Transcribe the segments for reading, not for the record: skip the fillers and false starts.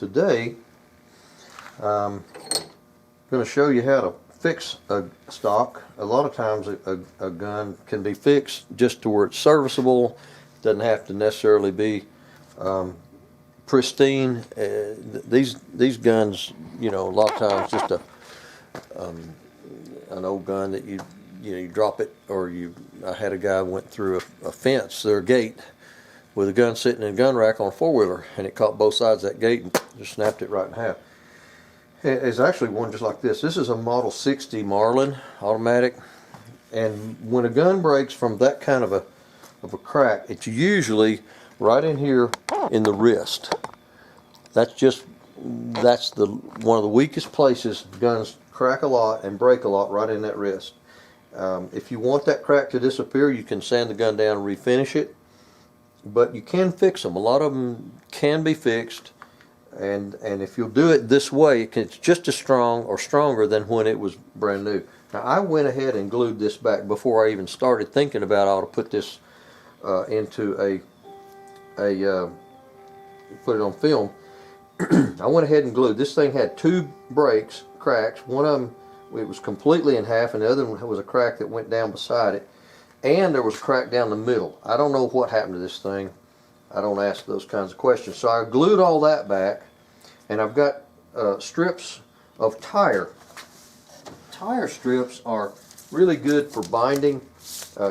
today I'm going to show you how to fix a stock. A lot of times a gun can be fixed just to where it's serviceable. Doesn't have to necessarily be pristine. These guns, you know, a lot of times just an old gun that you drop it, or I had a guy went through a fence or a gate with a gun sitting in a gun rack on a four-wheeler, and it caught both sides of that gate and just snapped it right in half. It's actually one just like this. This is a Model 60 Marlin automatic, and when a gun breaks from that kind of a crack, it's usually right in here in the wrist. That's one of the weakest places. Guns crack a lot and break a lot right in that wrist. If you want that crack to disappear, you can sand the gun down and refinish it, but you can fix them. A lot of them can be fixed, and if you'll do it this way, it's just as strong or stronger than when it was brand new. Now, I went ahead and glued this back before I even started thinking about how to put this into put it on film. I went ahead and glued. This thing had two breaks, cracks. One of them, it was completely in half, and the other one was a crack that went down beside it. And there was a crack down the middle. I don't know what happened to this thing. I don't ask those kinds of questions. So I glued all that back, and I've got strips of tire. Tire strips are really good for binding.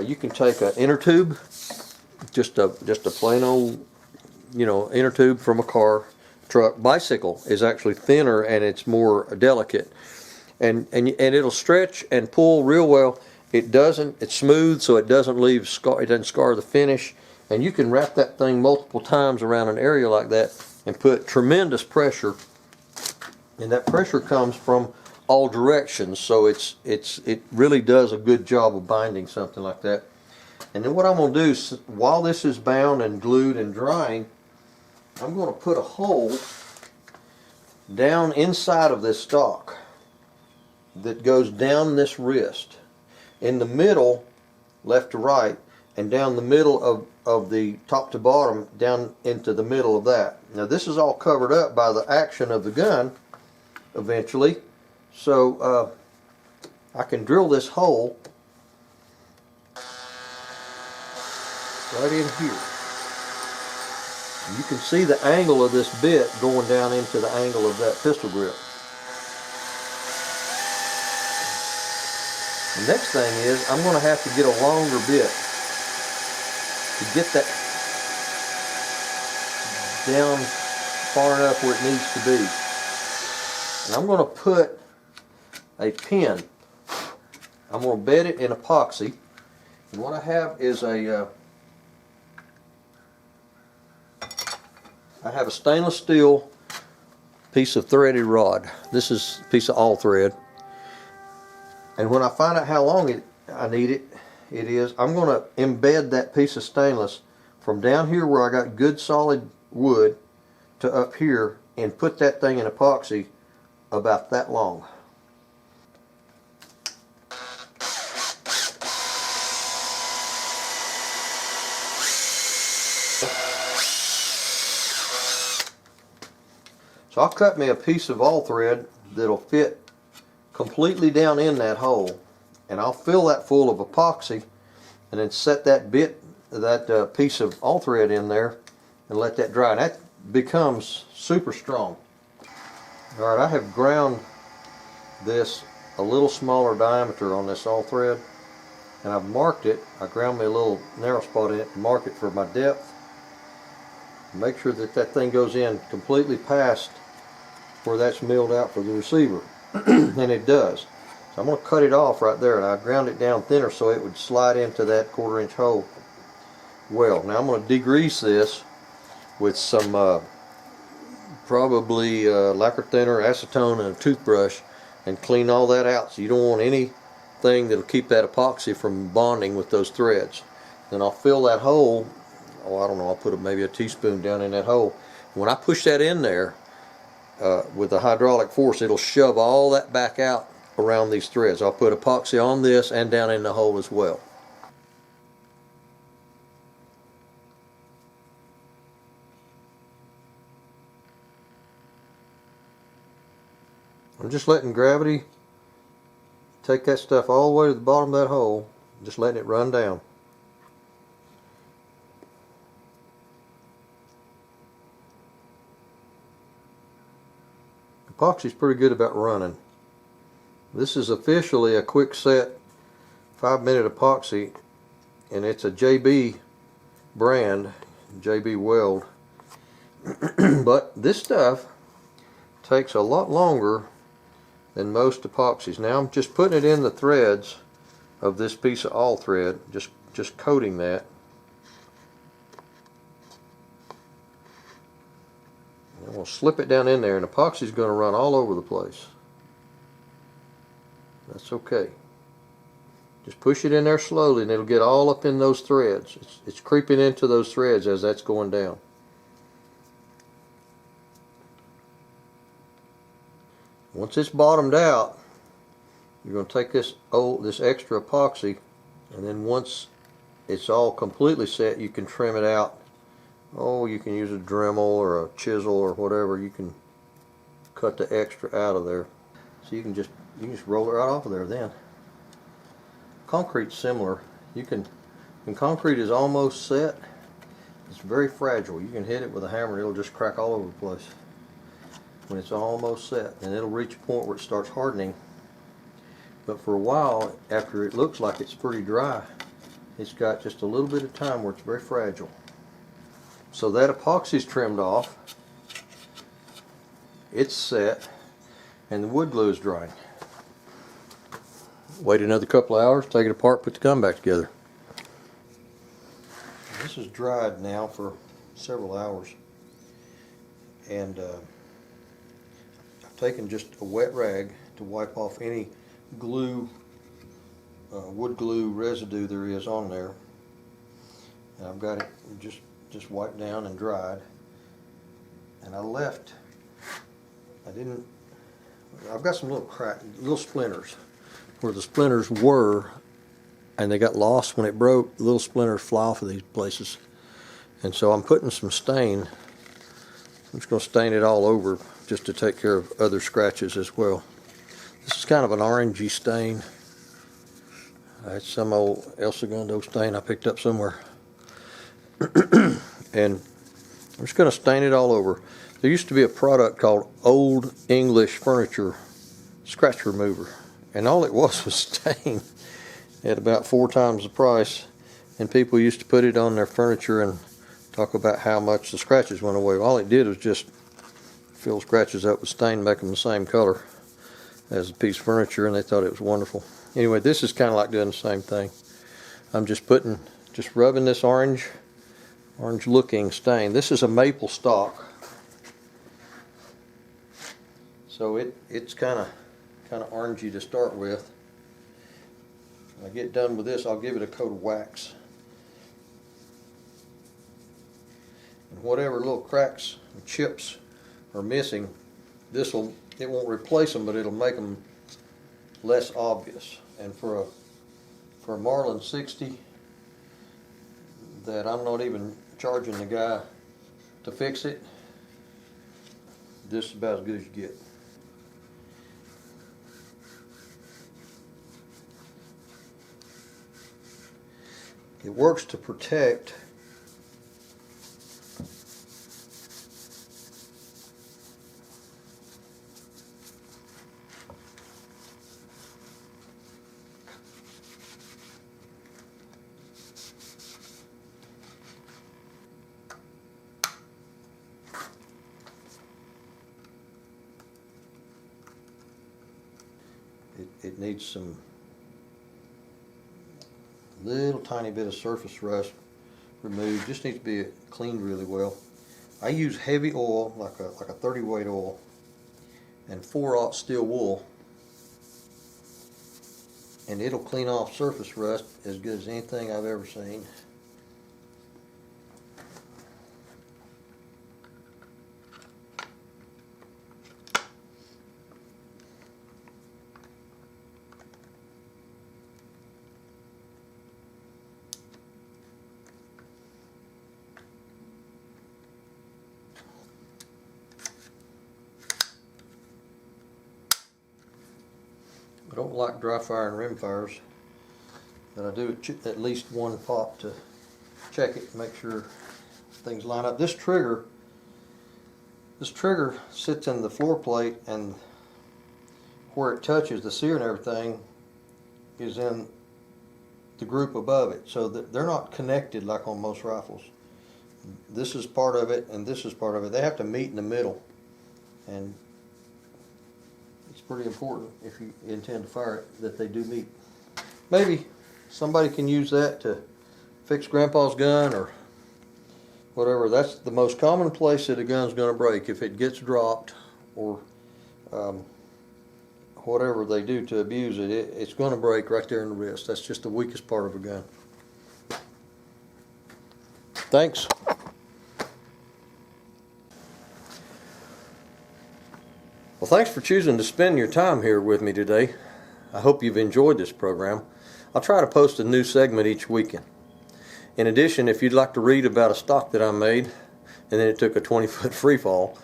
You can take an inner tube, just a plain old, inner tube from a car, truck. Bicycle is actually thinner and it's more delicate, and it'll stretch and pull real well. It's smooth, so it doesn't leave scar. It doesn't scar the finish, and you can wrap that thing multiple times around an area like that and put tremendous pressure, and that pressure comes from all directions, so it really does a good job of binding something like that. And then what I'm going to do is, while this is bound and glued and drying, I'm going to put a hole down inside of this stock that goes down this wrist, in the middle, left to right, and down the middle of the top to bottom, down into the middle of that. Now this is all covered up by the action of the gun eventually, so I can drill this hole right in here. You can see the angle of this bit going down into the angle of that pistol grip. The next thing is, I'm going to have to get a longer bit to get that down far enough where it needs to be. And I'm going to put a pin. I'm going to bed it in epoxy. And what I have is I have a stainless steel piece of threaded rod. This is a piece of all thread. And when I find out how long I need it is, I'm going to embed that piece of stainless from down here where I got good solid wood to up here, and put that thing in epoxy about that long. So I'll cut me a piece of all thread that'll fit completely down in that hole, and I'll fill that full of epoxy, and then set that piece of all thread in there and let that dry, and that becomes super strong. Alright, I have ground this a little smaller diameter on this all thread, and I've marked it. I ground me a little narrow spot in it to mark it for my depth. Make sure that thing goes in completely past where that's milled out for the receiver. And it does. So I'm going to cut it off right there, and I ground it down thinner so it would slide into that 1/4 inch hole. Well, now I'm going to degrease this with some probably lacquer thinner, acetone, and a toothbrush, and clean all that out. So you don't want anything that'll keep that epoxy from bonding with those threads. Then I'll fill that hole. I don't know, I'll put maybe a teaspoon down in that hole. When I push that in there with a hydraulic force, it'll shove all that back out around these threads. I'll put epoxy on this and down in the hole as well. I'm just letting gravity take that stuff all the way to the bottom of that hole, just letting it run down. Epoxy's pretty good about running. This is officially a quick set 5-minute epoxy, and it's a JB brand, JB Weld. But this stuff takes a lot longer than most epoxies. Now I'm just putting it in the threads of this piece of all thread, just coating that. And we'll slip it down in there, and epoxy is going to run all over the place. That's okay. Just push it in there slowly, and it'll get all up in those threads. It's creeping into those threads as that's going down. Once it's bottomed out, you're going to take this extra epoxy, and then once it's all completely set, you can trim it out. Oh, you can use a Dremel or a chisel or whatever. You can cut the extra out of there. So you can just roll it right off of there then. Concrete's similar. When concrete is almost set, it's very fragile. You can hit it with a hammer and it'll just crack all over the place when it's almost set, and it'll reach a point where it starts hardening. But for a while, after it looks like it's pretty dry, it's got just a little bit of time where it's very fragile. So that epoxy's trimmed off, it's set, and the wood glue is drying. Wait another couple of hours, take it apart, put the gun back together. This is dried now for several hours, and I've taken just a wet rag to wipe off any glue, wood glue residue there is on there, and I've got it just wiped down and dried. And I've got some little splinters where the splinters were, and they got lost when it broke. Little splinters fly off of these places, and so I'm putting some stain. I'm just going to stain it all over just to take care of other scratches as well. This is kind of an orangey stain. It's some old El Segundo stain I picked up somewhere. And I'm just going to stain it all over. There used to be a product called Old English Furniture Scratch Remover, and all it was stain at about 4 times the price, and people used to put it on their furniture and talk about how much the scratches went away. All it did was just fill scratches up with stain, make them the same color as a piece of furniture, and they thought it was wonderful. Anyway, this is kind of like doing the same thing. I'm just rubbing this orange looking stain. This is a maple stock, so it's kind of orangey to start with. When I get done with this, I'll give it a coat of wax, and whatever little cracks and chips are missing, it won't replace them, but it'll make them less obvious. And for a Marlin 60 that I'm not even charging the guy to fix it, this is about as good as you get. It works to protect it needs some little tiny bit of surface rust removed. Just needs to be cleaned really well. I use heavy oil, like a 30 weight oil, and 4/0 steel wool, and it'll clean off surface rust as good as anything I've ever seen. I don't like dry fire and rim fires, but I do at least one pop to check it, make sure things line up. This trigger sits in the floor plate, and where it touches the sear and everything is in the group above it, so that they're not connected like on most rifles. This is part of it and this is part of it. They have to meet in the middle, and it's pretty important if you intend to fire it that they do meet. Maybe somebody can use that to fix Grandpa's gun or whatever. That's the most common place that a gun's going to break. If it gets dropped or whatever they do to abuse it, it's going to break right there in the wrist. That's just the weakest part of a gun. Thanks. Well, thanks for choosing to spend your time here with me today. I hope you've enjoyed this program. I'll try to post a new segment each weekend. In addition, if you'd like to read about a stock that I made and then it took a 20-foot free fall,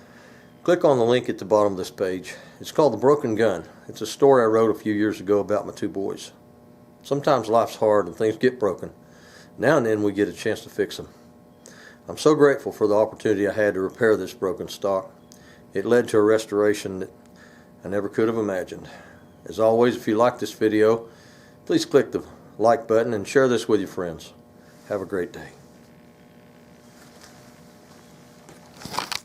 click on the link at the bottom of this page. It's called The Broken Gun. It's a story I wrote a few years ago about my two boys. Sometimes life's hard and things get broken. Now and then we get a chance to fix them. I'm so grateful for the opportunity I had to repair this broken stock. It led to a restoration that I never could have imagined. As always, if you like this video, please click the like button and share this with your friends. Have a great day.